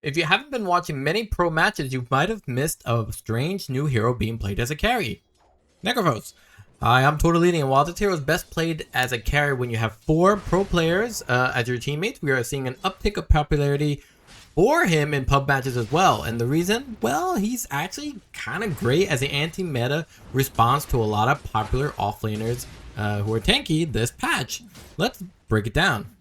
If you haven't been watching many pro matches, you might have missed a strange new hero being played as a carry. Necrophos. Hi, I'm Torte de Lini, and while this hero is best played as a carry when you have 4 pro players as your teammates, we are seeing an uptick of popularity for him in pub matches as well. And the reason? Well, he's actually kind of great as an anti-meta response to a lot of popular offlaners who are tanky this patch. Let's break it down.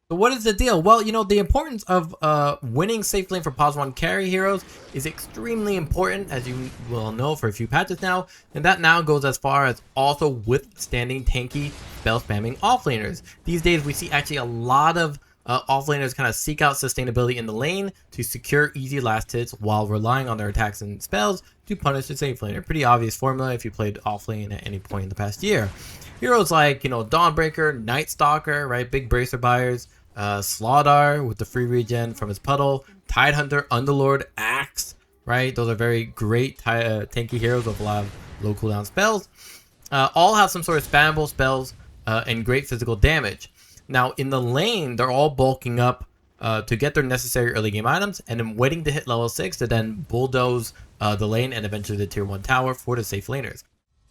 So what is the deal? Well, you know, the importance of winning safe lane for pos 1 carry heroes is extremely important, as you will know, for a few patches now. And that now goes as far as also withstanding tanky spell spamming offlaners. These days, we see actually a lot of offlaners kind of seek out sustainability in the lane to secure easy last hits while relying on their attacks and spells to punish the safe laner. Pretty obvious formula if you played offlane at any point in the past year. Heroes like, you know, Dawnbreaker, Night Stalker, right? Big bracer buyers. Slardar with the free regen from his puddle, Tidehunter, Underlord, Axe, right? Those are very great tanky heroes with a lot of low cooldown spells. All have some sort of spammable spells and great physical damage. Now, in the lane, they're all bulking up to get their necessary early game items and then waiting to hit level 6 to then bulldoze the lane and eventually the tier 1 tower for the safe laners.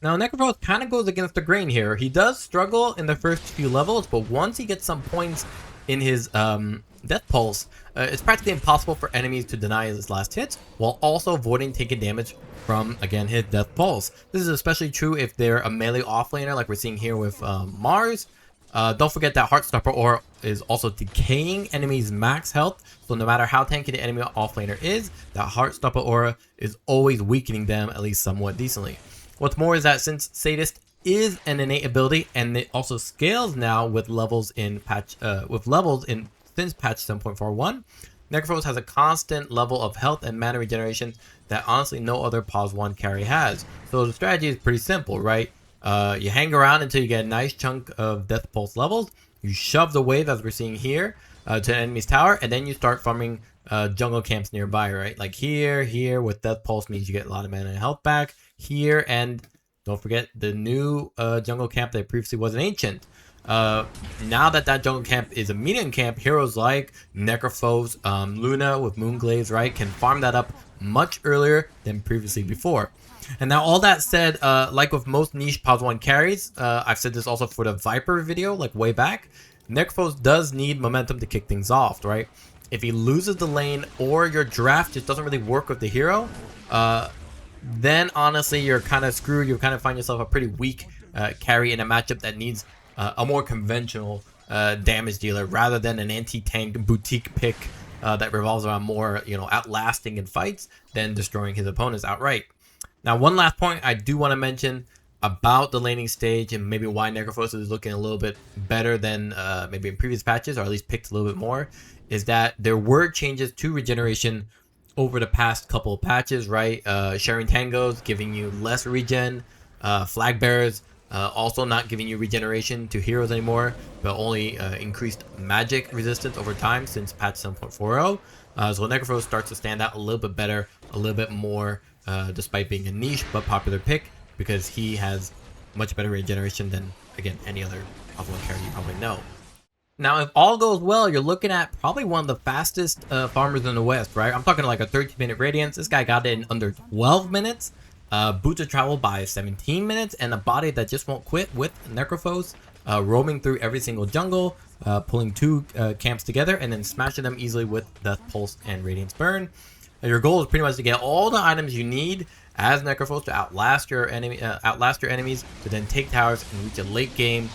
Now, Necrophos kind of goes against the grain here. He does struggle in the first few levels, but once he gets some points in his death pulse, it's practically impossible for enemies to deny his last hits while also avoiding taking damage from, again, his death pulse. This is especially true if they're a melee offlaner like we're seeing here with Mars. Don't forget that Heartstopper Aura is also decaying enemies' max health, so no matter how tanky the enemy offlaner is, that Heartstopper Aura is always weakening them at least somewhat decently. What's more is that since Sadist is an innate ability and it also scales now with levels in since patch 7.41, Necrophos has a constant level of health and mana regeneration that honestly no other pos 1 carry has. So the strategy is pretty simple, right? You hang around until you get a nice chunk of death pulse levels, you shove the wave as we're seeing here to an enemy's tower, and then you start farming jungle camps nearby, right? Like here with death pulse means you get a lot of mana and health back here, and don't forget the new jungle camp that previously was an ancient. Now that jungle camp is a medium camp, heroes like Necrophos, Luna with Moonglaze, right, can farm that up much earlier than previously before. And now all that said, like with most niche pos 1 carries, I've said this also for the Viper video, like way back, Necrophos does need momentum to kick things off, right? If he loses the lane or your draft just doesn't really work with the hero, then honestly you're kind of screwed. You kind of find yourself a pretty weak carry in a matchup that needs a more conventional damage dealer rather than an anti-tank boutique pick that revolves around more, you know, outlasting in fights than destroying his opponents outright. Now, one last point I do want to mention about the laning stage and maybe why Necrophos is looking a little bit better than maybe in previous patches, or at least picked a little bit more, is that there were changes to regeneration over the past couple of patches, right? Sharing tangos, giving you less regen, flag bearers, also not giving you regeneration to heroes anymore, but only increased magic resistance over time since patch 7.40. So Necrophos starts to stand out a little bit better, a little bit more, despite being a niche but popular pick, because he has much better regeneration than, again, any other pos 1 carry you probably know. Now, if all goes well, you're looking at probably one of the fastest farmers in the West, right? I'm talking like a 13-minute radiance. This guy got it in under 12 minutes. Boots of travel by 17 minutes, and a body that just won't quit with Necrophos, roaming through every single jungle, pulling 2 camps together, and then smashing them easily with Death Pulse and Radiance Burn. And your goal is pretty much to get all the items you need as Necrophos to outlast your enemies, to then take towers and reach a late game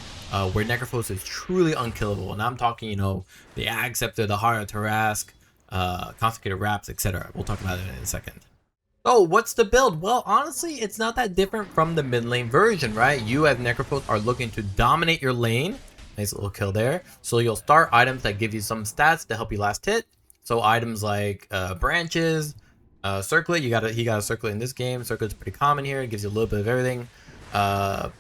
where Necrophos is truly unkillable. And I'm talking, you know, the Ag Scepter, the Heart of Tarrasque, Consecrated Wraps, etc. We'll talk about it in a second. Oh, what's the build? Well, honestly, it's not that different from the mid lane version, right? You as Necrophos are looking to dominate your lane. Nice little kill there. So you'll start items that give you some stats to help you last hit. So items like branches, circlet. He got a circlet in this game. Circlet's pretty common here. It gives you a little bit of everything to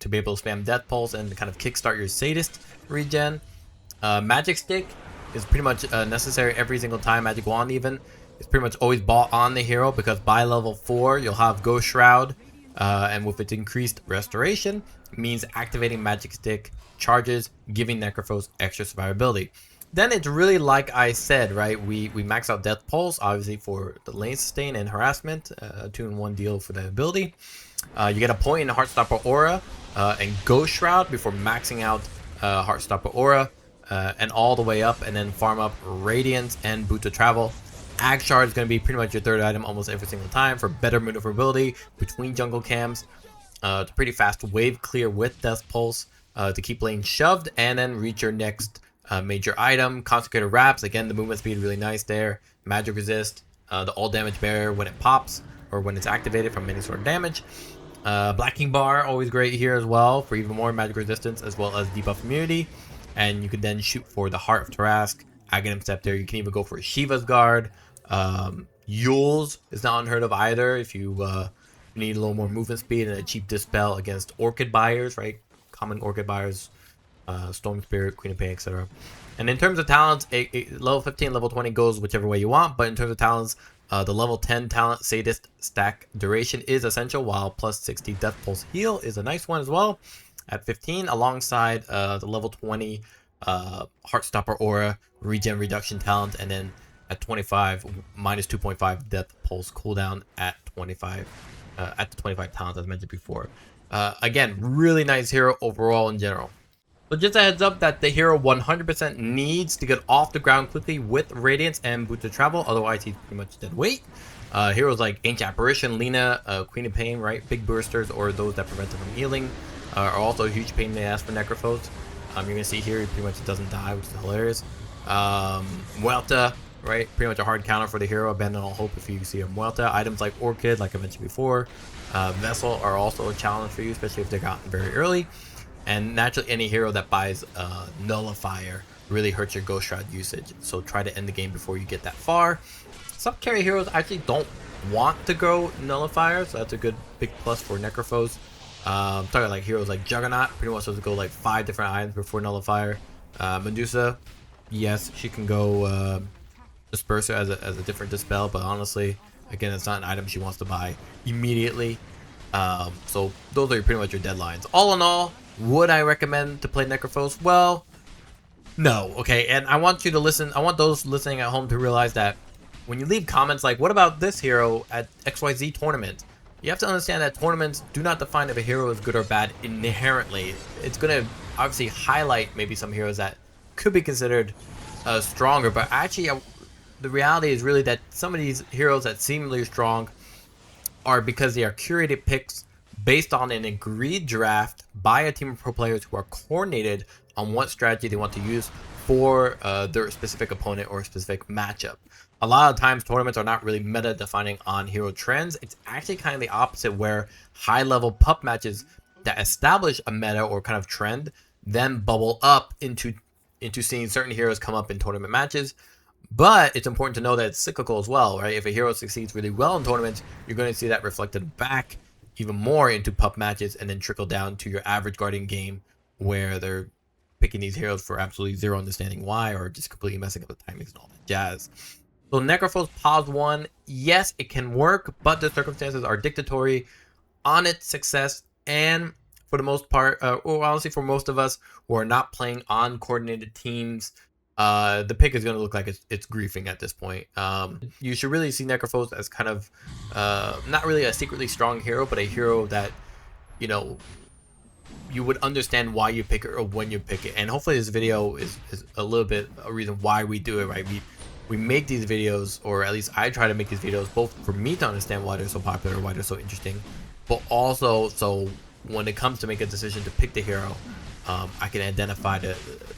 be able to spam Death Pulse and kind of kickstart your Sadist regen. Magic Stick is pretty much necessary every single time. Magic Wand even. It's pretty much always bought on the hero because by level 4 you'll have Ghost Shroud, and with its increased restoration, it means activating Magic Stick charges, giving Necrophos extra survivability. then it's really like I said, right? We max out Death Pulse, obviously for the lane sustain and harassment, 2-in-1 deal for the ability. You get a point in Heartstopper Aura and Ghost Shroud before maxing out Heartstopper Aura and all the way up, and then farm up Radiance and Boot to Travel. Axe Shard is going to be pretty much your third item almost every single time for better maneuverability between jungle camps. It's a pretty fast wave clear with Death Pulse to keep lane shoved and then reach your next major item. Consecrated Wraps, again, the movement speed really nice there. Magic Resist, the all damage barrier when it pops or when it's activated from any sort of damage. Blacking Bar, always great here as well for even more magic resistance as well as debuff immunity. And you can then shoot for the Heart of Tarask, Aghanim Scepter. You can even go for Shiva's Guard. Yules is not unheard of either if you need a little more movement speed and a cheap dispel against Orchid buyers, right? Common Orchid buyers, Storm Spirit, Queen of Pain, etc. And in terms of talents, level 15, level 20 goes whichever way you want. But in terms of talents, the level 10 talent Sadist stack duration is essential, while plus 60 Death Pulse heal is a nice one as well at 15, alongside the level 20 Heartstopper Aura regen reduction talent, and then at 25 minus 2.5 Death Pulse cooldown at 25 at the 25 talent as mentioned before. Again, really nice hero overall in general. So just a heads up that the hero 100% needs to get off the ground quickly with Radiance and Boot to Travel, otherwise he's pretty much dead weight. Heroes like Ancient Apparition, Lina, Queen of Pain, right? Big bursters or those that prevent them from healing are also a huge pain in the ass for Necrophos. You're going to see here he pretty much doesn't die, which is hilarious. Muerta, right? Pretty much a hard counter for the hero. Abandon all hope if you see a Muerta. Items like Orchid, like I mentioned before, Vessel are also a challenge for you, especially if they're gotten very early. And naturally, any hero that buys Nullifier really hurts your Ghost Shroud usage. So try to end the game before you get that far. Some carry heroes actually don't want to go Nullifier, so that's a good big plus for Necrophos. I'm talking like heroes like Juggernaut, pretty much supposed to go like 5 different items before Nullifier. Medusa, yes, she can go Disperser as a different dispel, but honestly, again, it's not an item she wants to buy immediately. So those are pretty much your deadlines. All in all, would I recommend to play Necrophos? Well, no. Okay, and I want you to listen. I want those listening at home to realize that when you leave comments like, what about this hero at XYZ tournament? You have to understand that tournaments do not define if a hero is good or bad inherently. It's going to obviously highlight maybe some heroes that could be considered stronger, but actually the reality is really that some of these heroes that seemingly strong are because they are curated picks based on an agreed draft by a team of pro players who are coordinated on what strategy they want to use for their specific opponent or specific matchup. A lot of times tournaments are not really meta defining on hero trends. It's actually kind of the opposite, where high level pup matches that establish a meta or kind of trend then bubble up into seeing certain heroes come up in tournament matches. But it's important to know that it's cyclical as well, right? If a hero succeeds really well in tournaments, you're going to see that reflected back even more into pup matches and then trickle down to your average Guardian game, where they're picking these heroes for absolutely zero understanding why, or just completely messing up the timings and all that jazz. So Necrophos Pause 1, yes, it can work, but the circumstances are dictatorial on its success, and for the most part, or honestly for most of us who are not playing on coordinated teams, the pick is going to look like it's griefing at this point. You should really see Necrophos as kind of not really a secretly strong hero, but a hero that, you know, you would understand why you pick it or when you pick it. And hopefully this video is a little bit a reason why we do it, right? We make these videos, or at least I try to make these videos, both for me to understand why they're so popular, why they're so interesting, but also so when it comes to make a decision to pick the hero, I can identify the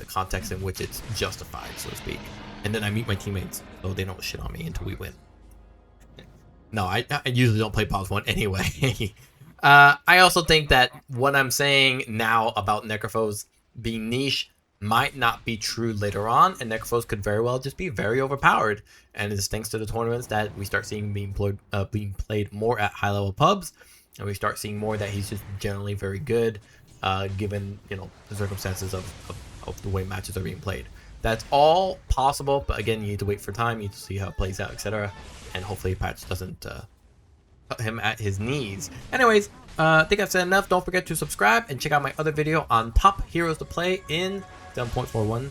context in which it's justified, so to speak. And then I meet my teammates so they don't shit on me until we win. No, I usually don't play Pause 1 anyway. I also think that what I'm saying now about Necrophos being niche might not be true later on, and Necrophos could very well just be very overpowered. And it's thanks to the tournaments that we start seeing being played more at high level pubs, and we start seeing more that he's just generally very good, given, you know, the circumstances of the way matches are being played. That's all possible, but again, you need to wait for time, you need to see how it plays out, etc. And hopefully patch doesn't cut him at his knees. Anyways, I think I've said enough. Don't forget to subscribe and check out my other video on top heroes to play in 7.41.